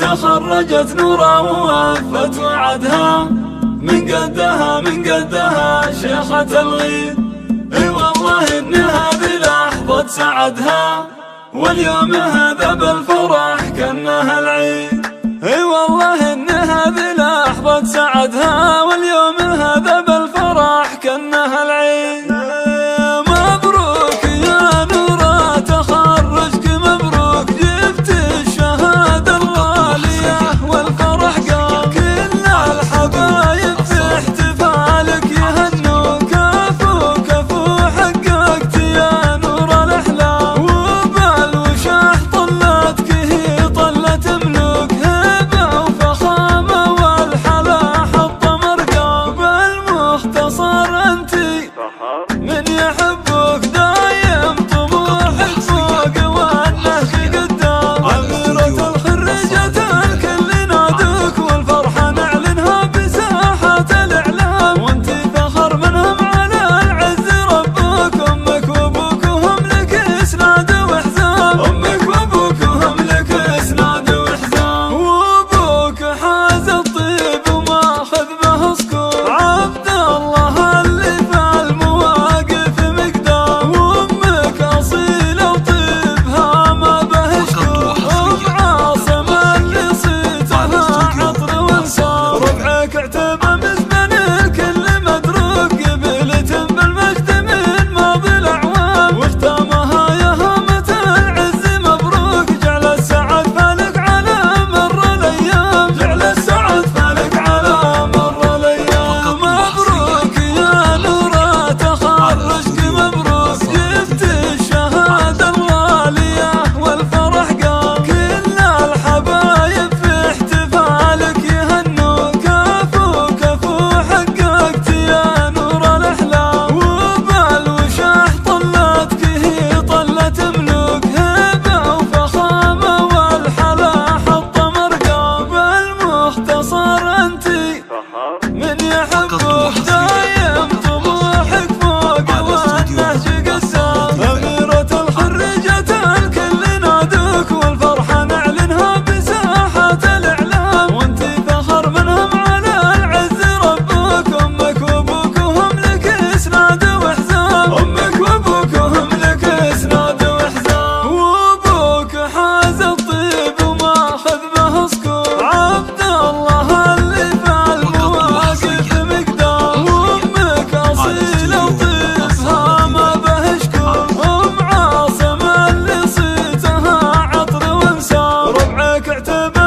تخرجت نورا ووفت وعدها، من قدها شيخة الغيد. اي والله ان هذه لحظة سعدها، واليوم هذا بالفرح كأنها العيد. اي والله ان هذه لحظة سعدها، واليوم هذا بالفرح كأنها العيد. مبروك يا نورا تخرجك، مبروك جبت الشهادة الغالية والفرح قام. كل الحبايب في احتفالك يهنوا، كفو كفو حققت يا نور الأحلام. وبالوشاح طلتك هي طلة ملوك، هبة وفخامة والحلا حط مرقام. بالمختصر انتي من يحبك دايم طموحك فوق والنهج قدام. أميرة الخريجة الكل نادوك، والفرحة نعلنها بساحات الإعلام. وانتي فخر منهم على العز ربك، أمك وأبوك وهم لك إسناد وحزام. أمك وأبوك وهم لك إسناد وحزام. وأبوك حاز الطيب وماخذ به سكور، عبد الله اللي في المواقف مقدام. وأمك أصيلة وطيبها ما به شكور، أم عاصم اللي صيتها عطر وانسام. ربعك اعتبى مزمن الكل مدروك، قبلة بالمجد من ماضي الأعوام. واختامها يا هامة العز مبروك، جعل السعد فالك على مر الأيام. جعل السعد فالك على مر الأيام. مبروك يا نورا تخرجك، مبروك جبت الشهادة الغالية والفرح قام. كل الحبايب في احتفالك يهنوا، كفو كفو حققت يا نور الأحلام. وبالوشاح طلتك هي طلة ملوك، هبة وفخامة والحلا حط مرقام. بالمختصر انتي من يحبك دايم طموحك فوق والنهج قسام. أميرة الخريجة الكل نادوك، والفرحة نعلنها بساحات الإعلام. وانتي فخر منهم على العز ربك، أمك وأبوك وهم لك إسناد وحزام. أمك وأبوك وهم لك إسناد وحزام. وأبوك حاز الطيب وماخذ به سكور، عبد الله اللي في المواقف مقدام. وأمك أصيلة وطيبها ما به شكور، أم عاصم اللي صيتها عطر وانسام. ربعك اعتبى